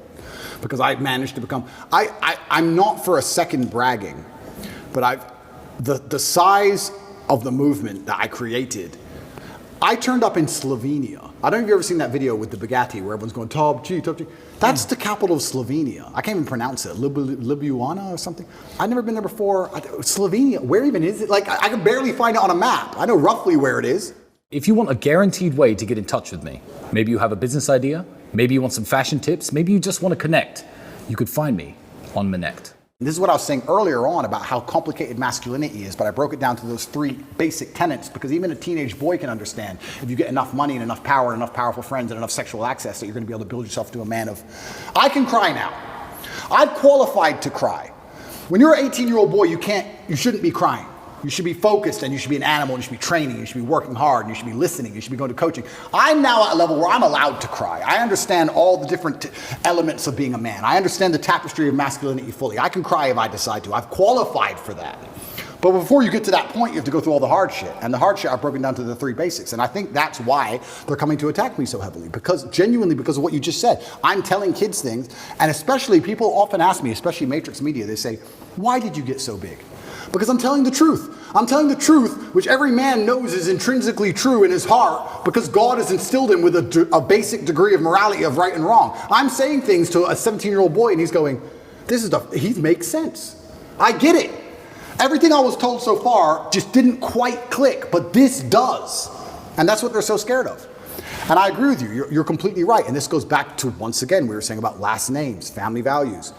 Because I managed to become, I'm not for a second bragging, but the size of the movement that I created, I turned up in Slovenia. I don't know if you've ever seen that video with the Bugatti where everyone's going, top G. That's the capital of Slovenia. I can't even pronounce it. Ljubljana or something. I've never been there before. Slovenia, where even is it? Like, I can barely find it on a map. I know roughly where it is. If you want a guaranteed way to get in touch with me, maybe you have a business idea, maybe you want some fashion tips, maybe you just want to connect, you could find me on Minect. This is what I was saying earlier on about how complicated masculinity is, but I broke it down to those 3 basic tenets because even a teenage boy can understand if you get enough money and enough power and enough powerful friends and enough sexual access that you're going to be able to build yourself to a man of, I can cry now. I've qualified to cry. When you're an 18-year-old boy, you shouldn't be crying. You should be focused and you should be an animal and you should be training, you should be working hard, and you should be listening, you should be going to coaching. I'm now at a level where I'm allowed to cry. I understand all the different elements of being a man. I understand the tapestry of masculinity fully. I can cry if I decide to. I've qualified for that. But before you get to that point, you have to go through all the hard shit. And the hard shit I've broken down to the 3 basics. And I think that's why they're coming to attack me so heavily. Genuinely because of what you just said. I'm telling kids things, and especially people often ask me, especially Matrix Media, they say, why did you get so big? Because I'm telling the truth. I'm telling the truth, which every man knows is intrinsically true in his heart, because God has instilled him with a basic degree of morality of right and wrong. I'm saying things to a 17-year-old boy, and he's going, he makes sense. I get it. Everything I was told so far just didn't quite click, but this does. And that's what they're so scared of. And I agree with you. You're completely right. And this goes back to, once again, we were saying about last names, family values.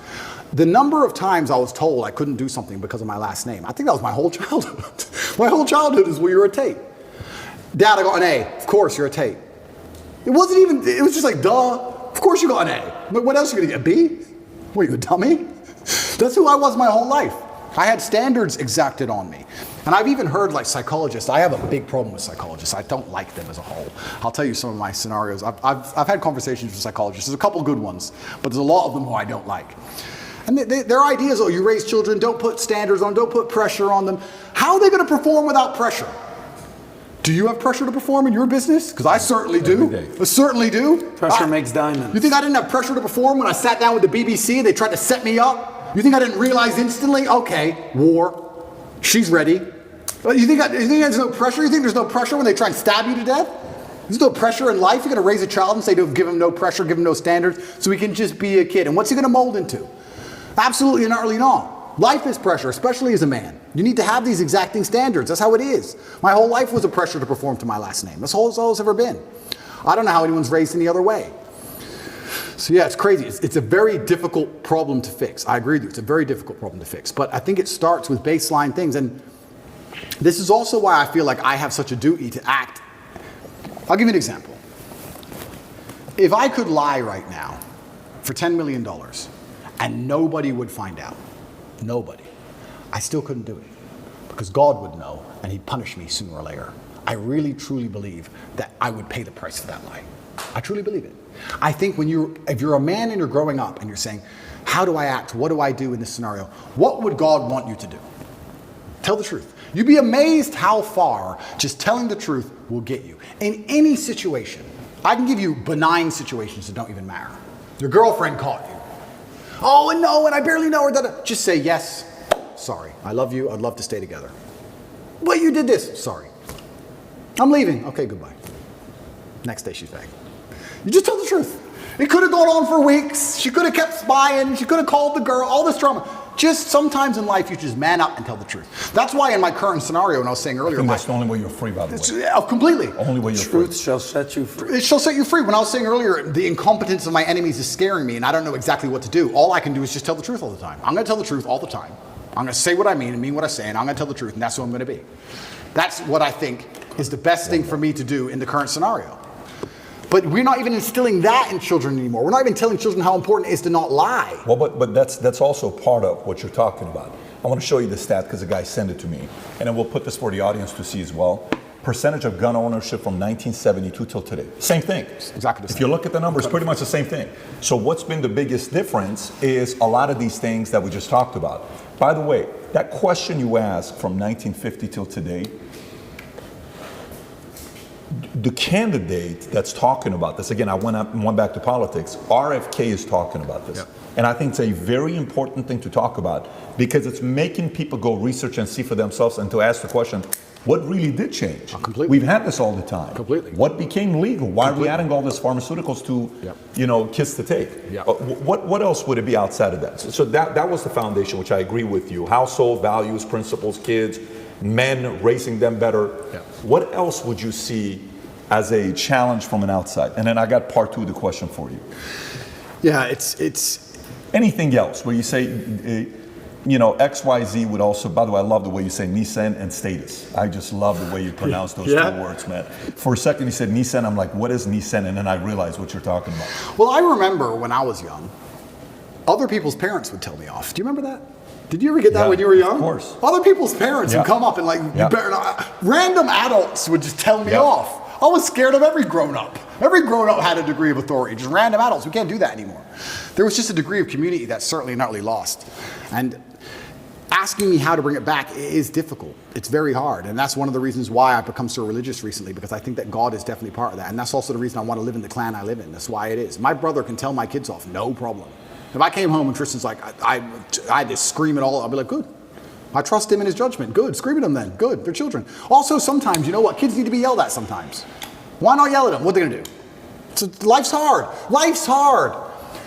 The number of times I was told I couldn't do something because of my last name, I think that was my whole childhood. My whole childhood is, well, you're a Tate. Dad, I got an A. Of course, you're a Tate. It was just like, duh. Of course you got an A. But what else are you going to get, a B? What, are you a dummy? That's who I was my whole life. I had standards exacted on me. And I've even heard like psychologists, I have a big problem with psychologists. I don't like them as a whole. I'll tell you some of my scenarios. I've had conversations with psychologists. There's a couple good ones, but there's a lot of them who I don't like. And their ideas, you raise children, don't put standards on, don't put pressure on them. How are they going to perform without pressure? Do you have pressure to perform in your business? Because I certainly do. Every day. I certainly do. Pressure makes diamonds. You think I didn't have pressure to perform when I sat down with the BBC and they tried to set me up? You think I didn't realize instantly? Okay, war. She's ready. You think there's no pressure? You think there's no pressure when they try and stab you to death? There's no pressure in life. You're going to raise a child and say, give him no pressure, give him no standards, so he can just be a kid. And what's he going to mold into? Absolutely and utterly not. Life is pressure, especially as a man. You need to have these exacting standards. That's how it is. My whole life was a pressure to perform to my last name. That's all it's ever been. I don't know how anyone's raised any other way. So yeah, it's crazy. It's a very difficult problem to fix. I agree with you. It's a very difficult problem to fix. But I think it starts with baseline things. And this is also why I feel like I have such a duty to act. I'll give you an example. If I could lie right now for $10 million and nobody would find out, nobody, I still couldn't do it because God would know and he'd punish me sooner or later. I really truly believe that I would pay the price for that lie. I truly believe it. I think if you're a man and you're growing up and you're saying, how do I act? What do I do in this scenario? What would God want you to do? Tell the truth. You'd be amazed how far just telling the truth will get you. In any situation, I can give you benign situations that don't even matter. Your girlfriend caught you. Oh, and no, and I barely know her. Just say, yes, sorry. I love you. I'd love to stay together. But you did this. Sorry. I'm leaving. Okay, goodbye. Next day she's back. You just tell the truth. It could have gone on for weeks. She could have kept spying. She could have called the girl. All this drama. Just sometimes in life, you just man up and tell the truth. That's why in my current scenario, and I was saying earlier, that's the only way you're free, by the way. Completely. Only way you're free. Truth shall set you free. It shall set you free. When I was saying earlier, the incompetence of my enemies is scaring me, and I don't know exactly what to do. All I can do is just tell the truth all the time. I'm going to tell the truth all the time. I'm going to say what I mean and mean what I say, and I'm going to tell the truth, and that's who I'm going to be. That's what I think is the best thing for me to do in the current scenario. But we're not even instilling that in children anymore. We're not even telling children how important it is to not lie. Well, but that's also part of what you're talking about. I want to show you the stat because a guy sent it to me. And then we'll put this for the audience to see as well. Percentage of gun ownership from 1972 till today. Same thing. Exactly the same. If you look at the numbers, pretty much the same thing. So what's been the biggest difference is a lot of these things that we just talked about. By the way, that question you asked from 1950 till today, the candidate that's talking about this, again, I went back to politics, RFK is talking about this. Yep. And I think it's a very important thing to talk about because it's making people go research and see for themselves and to ask the question, what really did change? Completely. We've had this all the time. Completely. What became legal? Why are we adding all these pharmaceuticals to, kiss the Tate? Yep. What else would it be outside of that? So that was the foundation, which I agree with you. Household values, principles, kids, men, raising them better. Yep. What else would you see as a challenge from an outside? And then I got part two of the question for you. Yeah, it's anything else where you say, XYZ would also, by the way, I love the way you say Nissan and status. I just love the way you pronounce those two words, man. For a second you said Nissan, I'm like, what is Nissan? And then I realized what you're talking about. Well, I remember when I was young, other people's parents would tell me off. Do you remember that? Did you ever get that when you were young? Of course. Other people's parents would come up and you better not. Random adults would just tell me off. I was scared of every grown-up. Every grown-up had a degree of authority. Just random adults. We can't do that anymore. There was just a degree of community that's certainly not really lost. And asking me how to bring it back is difficult. It's very hard. And that's one of the reasons why I've become so religious recently, because I think that God is definitely part of that. And that's also the reason I want to live in the clan I live in. That's why it is. My brother can tell my kids off, no problem. If I came home and Tristan's like, I had to scream it all, I'll be like, good. I trust him in his judgment. Good. Scream at them then. Good. They're children. Also, sometimes, you know what? Kids need to be yelled at sometimes. Why not yell at them? What are they going to do? So life's hard. Life's hard.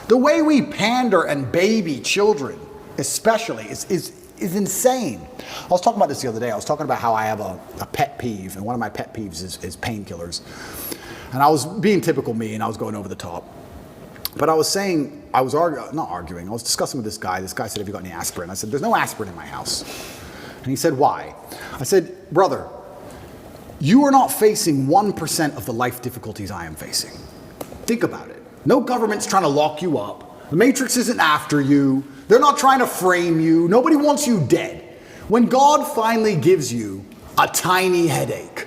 The way we pander and baby children, especially, is insane. I was talking about this the other day. I was talking about how I have a pet peeve, and one of my pet peeves is painkillers. And I was being typical me, and I was going over the top. But I was saying, I was discussing with this guy. This guy said, have you got any aspirin? I said, there's no aspirin in my house. And he said, why? I said, brother, you are not facing 1% of the life difficulties I am facing. Think about it. No government's trying to lock you up. The Matrix isn't after you. They're not trying to frame you. Nobody wants you dead. When God finally gives you a tiny headache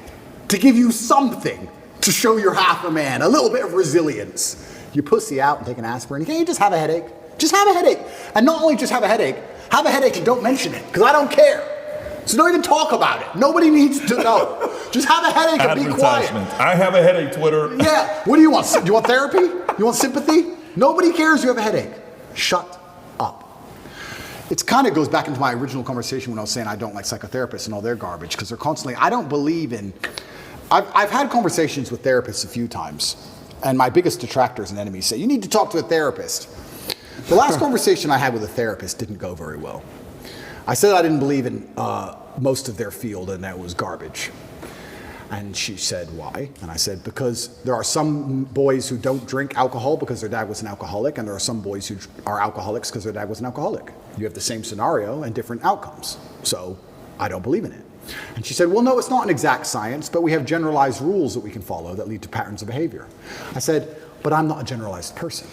to give you something to show you're half a man, a little bit of resilience, you pussy out and take an aspirin. Can't you just have a headache? Just have a headache. And not only just have a headache and don't mention it, because I don't care. So don't even talk about it. Nobody needs to know. Just have a headache and be quiet. I have a headache, Twitter. Yeah. What do you want? Do you want therapy? You want sympathy? Nobody cares you have a headache. Shut up. It kind of goes back into my original conversation when I was saying I don't like psychotherapists and all their garbage, because they're constantly, I don't believe in, I've had conversations with therapists a few times, and my biggest detractors and enemies say, you need to talk to a therapist. The last conversation I had with a therapist didn't go very well. I said I didn't believe in most of their field and that it was garbage. And she said, why? And I said, because there are some boys who don't drink alcohol because their dad was an alcoholic, and there are some boys who are alcoholics because their dad was an alcoholic. You have the same scenario and different outcomes. So I don't believe in it. And she said, well, no, it's not an exact science, but we have generalized rules that we can follow that lead to patterns of behavior. I said, but I'm not a generalized person.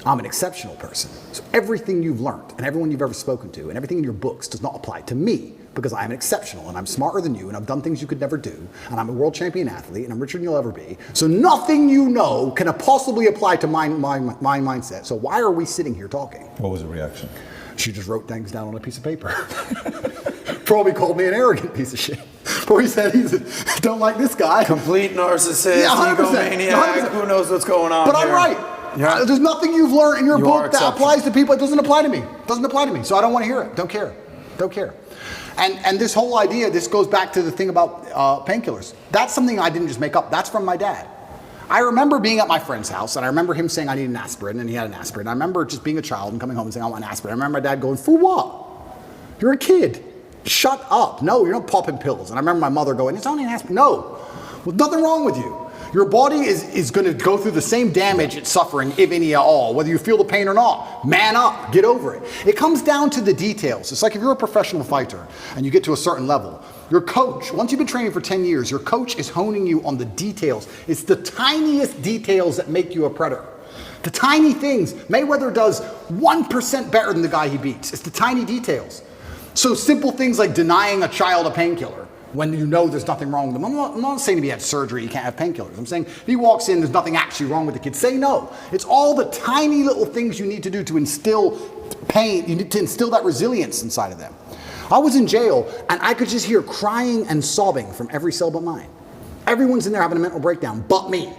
I'm an exceptional person. So everything you've learned and everyone you've ever spoken to and everything in your books does not apply to me, because I'm exceptional and I'm smarter than you and I've done things you could never do, and I'm a world champion athlete and I'm richer than you'll ever be. So nothing you know can possibly apply to my mindset. So why are we sitting here talking? What was the reaction? She just wrote things down on a piece of paper. Probably called me an arrogant piece of shit. Probably said don't like this guy. Complete narcissist, Yeah, 100%, egomaniac, 100%. who knows what's going on But here. I'm right. Yeah. There's nothing you've learned in your You are book that exceptional. applies to people. It doesn't apply to me. It doesn't apply to me. So I don't want to hear it. Don't care. Don't care. And this whole idea, this goes back to the thing about painkillers. That's something I didn't just make up. That's from my dad. I remember being at my friend's house, and I remember him saying I need an aspirin, and he had an aspirin. I remember just being a child and coming home and saying I want an aspirin. I remember my dad going, for what? You're a kid. Shut up. No, you're not popping pills. And I remember my mother going, it's only an aspirin. No, well, nothing wrong with you. Your body is going to go through the same damage it's suffering, if any at all, whether you feel the pain or not. Man up, get over it. It comes down to the details. It's like if you're a professional fighter and you get to a certain level, your coach, once you've been training for 10 years, your coach is honing you on the details. It's the tiniest details that make you a predator. The tiny things. Mayweather does 1% better than the guy he beats. It's the tiny details. So simple things like denying a child a painkiller when you know there's nothing wrong with them. I'm not saying if he had surgery, you can't have painkillers. I'm saying if he walks in, there's nothing actually wrong with the kid, say no. It's all the tiny little things you need to do to instill pain. You need to instill that resilience inside of them. I was in jail, and I could just hear crying and sobbing from every cell but mine. Everyone's in there having a mental breakdown, but me.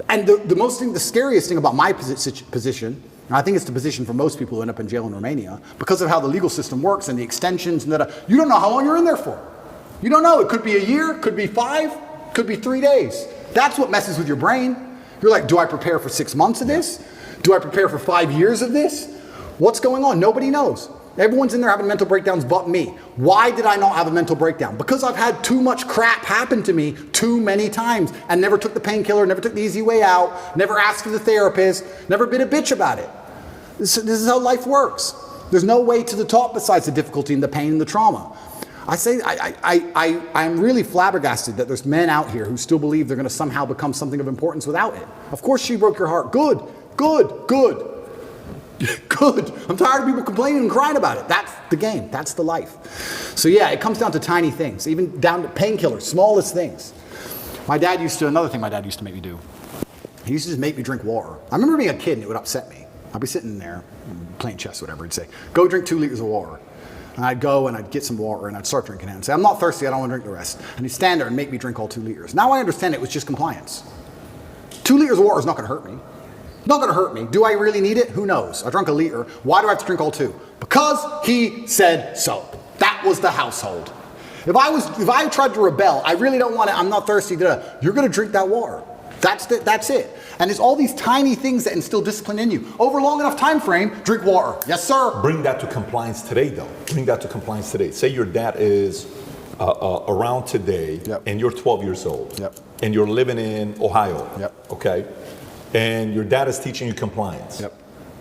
And the scariest thing about my position, and I think it's the position for most people who end up in jail in Romania, because of how the legal system works and the extensions and that, you don't know how long you're in there for. You don't know. It could be a year, could be 5, could be 3 days. That's what messes with your brain. You're like, do I prepare for 6 months of this? Do I prepare for 5 years of this? What's going on? Nobody knows. Everyone's in there having mental breakdowns but me. Why did I not have a mental breakdown? Because I've had too much crap happen to me too many times and never took the painkiller, never took the easy way out, never asked for the therapist, never been a bitch about it. This is how life works. There's no way to the top besides the difficulty and the pain and the trauma. I'm really flabbergasted that there's men out here who still believe they're going to somehow become something of importance without it. Of course she broke your heart. Good. I'm tired of people complaining and crying about it. That's the game. That's the life. So yeah, it comes down to tiny things, even down to painkillers, smallest things. Another thing my dad used to make me do, he used to just make me drink water. I remember being a kid and it would upset me. I'd be sitting there playing chess or whatever. He'd say, go drink 2 liters of water. And I'd go and I'd get some water and I'd start drinking it and say, I'm not thirsty, I don't want to drink the rest. And he'd stand there and make me drink all 2 liters. Now I understand it was just compliance. 2 liters of water is not going to hurt me. Not going to hurt me. Do I really need it? Who knows? I drank a liter. Why do I have to drink all 2? Because he said so. That was the household. If I tried to rebel, I really don't want it, I'm not thirsty, you're going to drink that water. That's it. And it's all these tiny things that instill discipline in you. Over a long enough time frame, drink water. Yes, sir. Bring that to compliance today, though. Bring that to compliance today. Say your dad is around today, Yep. and you're 12 years old, Yep. and you're living in Ohio, Yep. okay? And your dad is teaching you compliance. Yep.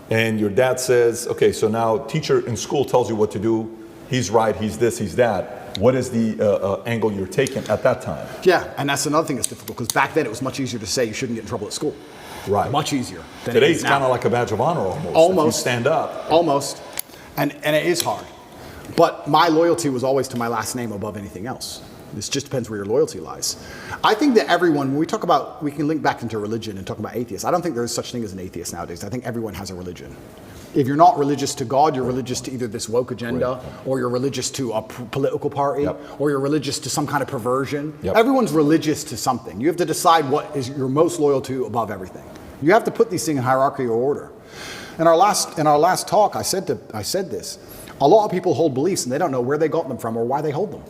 And your dad says, okay, so now teacher in school tells you what to do. He's right, he's this, he's that. What is the angle you're taking at that time? Yeah, and that's another thing that's difficult, because back then it was much easier to say you shouldn't get in trouble at school. Right. Much easier. Than Today it it's is now. kind of like a badge of honor almost. Almost. If you stand up. Almost. And it is hard. But my loyalty was always to my last name above anything else. This just depends where your loyalty lies. I think that everyone, when we talk about, we can link back into religion and talk about atheists. I don't think there is such thing as an atheist nowadays. I think everyone has a religion. If you're not religious to God, you're religious to either this woke agenda, or you're religious to a political party, or you're religious to some kind of perversion. Everyone's religious to something. You have to decide what is you're most loyal to above everything. You have to put these things in hierarchy or order. In our last talk, I said this. A lot of people hold beliefs and they don't know where they got them from or why they hold them.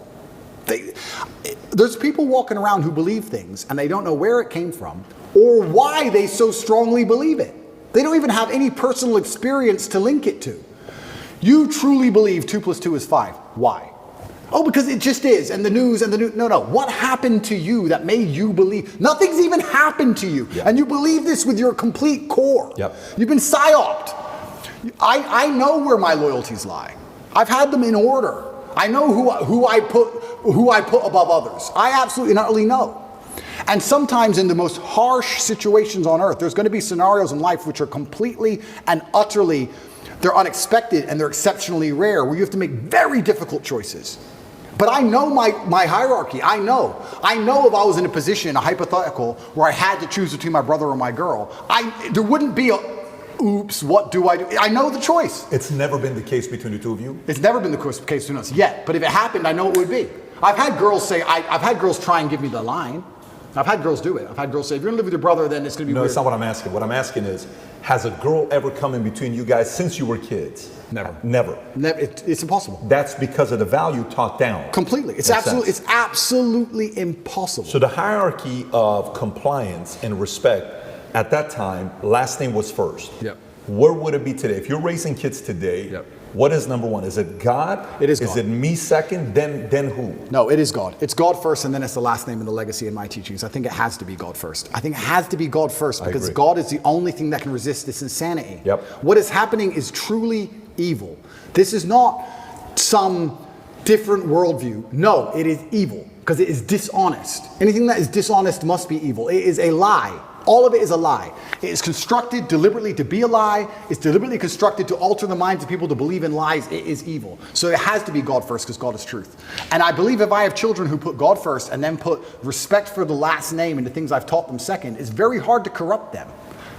There's people walking around who believe things and they don't know where it came from or why they so strongly believe it. They don't even have any personal experience to link it to. You truly believe 2 + 2 is 5. Why? Oh, because it just is, and the news. No. What happened to you that made you believe? Nothing's even happened to you, and you believe this with your complete core. You've been psyoped. I know where my loyalties lie. I've had them in order. I know who I put above others. I absolutely not only know. And sometimes in the most harsh situations on earth, there's going to be scenarios in life which are completely and utterly, they're unexpected and they're exceptionally rare, where you have to make very difficult choices. But I know my hierarchy. I know if I was in a position, a hypothetical, where I had to choose between my brother or my girl, there wouldn't be a, oops, what do I do? I know the choice. It's never been the case between the two of you? It's never been the case between us yet. But if it happened, I know it would be. I've had girls say, I've had girls try and give me the line. I've had girls do it. I've had girls say, if you're gonna live with your brother, then it's gonna be weird. No, it's not what I'm asking. What I'm asking is, has a girl ever come in between you guys since you were kids? Never. It's impossible. That's because of the value taught down. Completely. It's absolutely impossible. So the hierarchy of compliance and respect at that time, last name was first. Where would it be today? If you're raising kids today, what is number one? Is it God? It is God. Is it me second? Then who? No, it is God. It's God first, and then it's the last name and the legacy in my teachings. I think it has to be God first. I think it has to be God first because God is the only thing that can resist this insanity. What is happening is truly evil. This is not some different worldview. No, it is evil because it is dishonest. Anything that is dishonest must be evil. It is a lie. All of it is a lie. It is constructed deliberately to be a lie. It's deliberately constructed to alter the minds of people to believe in lies. It is evil. So it has to be God first because God is truth. And I believe if I have children who put God first and then put respect for the last name and the things I've taught them second, it's very hard to corrupt them.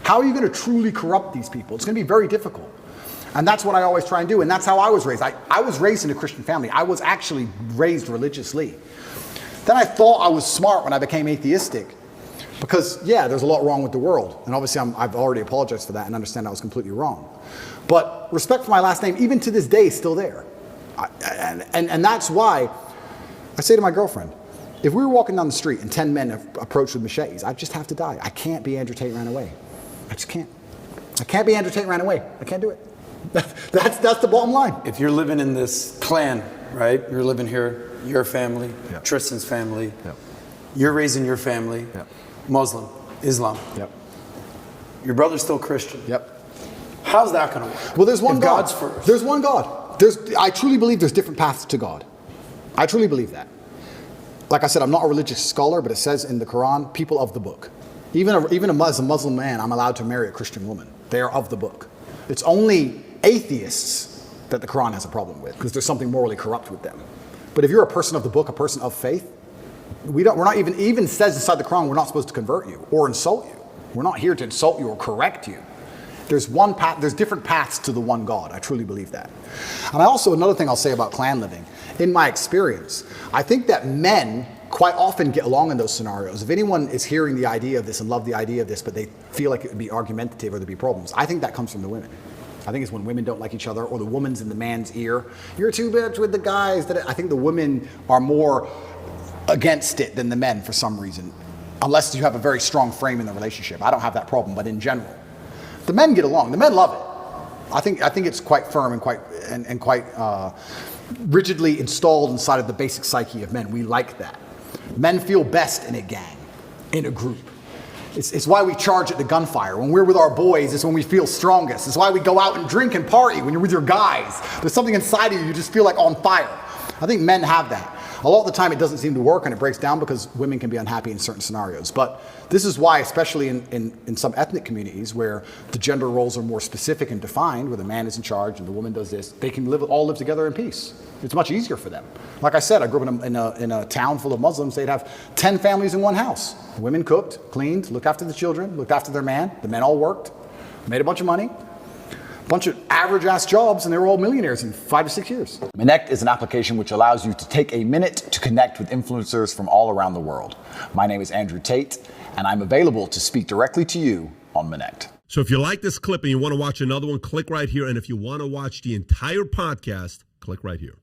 How are you going to truly corrupt these people? It's going to be very difficult. And that's what I always try and do. And that's how I was raised. I was raised in a Christian family. I was actually raised religiously. Then I thought I was smart when I became atheistic. Because, there's a lot wrong with the world. And obviously I've already apologized for that and understand I was completely wrong. But respect for my last name, even to this day, is still there. And that's why I say to my girlfriend, if we were walking down the street and 10 men approached with machetes, I'd just have to die. I can't be Andrew Tate ran away. I just can't. I can't be Andrew Tate ran away. I can't do it. That's the bottom line. If you're living in this clan, right? You're living here, your family, Tristan's family, you're raising your family. Muslim, Islam. Your brother's still Christian. How's that going to work? Well, there's one God. God's first. There's one God. I truly believe there's different paths to God. I truly believe that. Like I said, I'm not a religious scholar, but it says in the Quran, people of the book. Even as a Muslim man, I'm allowed to marry a Christian woman. They are of the book. It's only atheists that the Quran has a problem with because there's something morally corrupt with them. But if you're a person of the book, a person of faith, we're not even says inside the Quran, we're not supposed to convert you or insult you. We're not here to insult you or correct you. There's one path, there's different paths to the one God. I truly believe that. And another thing I'll say about clan living, in my experience, I think that men quite often get along in those scenarios. If anyone is hearing the idea of this and love the idea of this, but they feel like it would be argumentative or there'd be problems, I think that comes from the women. I think it's when women don't like each other or the woman's in the man's ear. You're too much with the guys. I think the women are more against it than the men for some reason, unless you have a very strong frame in the relationship. I don't have that problem, but in general, the men get along. The men love it. I think it's quite firm and quite rigidly installed inside of the basic psyche of men. We like that. Men feel best in a gang, in a group. It's why we charge at the gunfire. When we're with our boys, it's when we feel strongest. It's why we go out and drink and party when you're with your guys. There's something inside of you just feel like on fire. I think men have that. A lot of the time it doesn't seem to work and it breaks down because women can be unhappy in certain scenarios. But this is why, especially in some ethnic communities where the gender roles are more specific and defined, where the man is in charge and the woman does this, they can all live together in peace. It's much easier for them. Like I said, I grew up in a town full of Muslims. They'd have 10 families in one house. The women cooked, cleaned, looked after the children, looked after their man. The men all worked, made a bunch of money. bunch of average-ass jobs, and they were all millionaires in 5 to 6 years. Connect is an application which allows you to take a minute to connect with influencers from all around the world. My name is Andrew Tate, and I'm available to speak directly to you on Connect. So if you like this clip and you want to watch another one, click right here. And if you want to watch the entire podcast, click right here.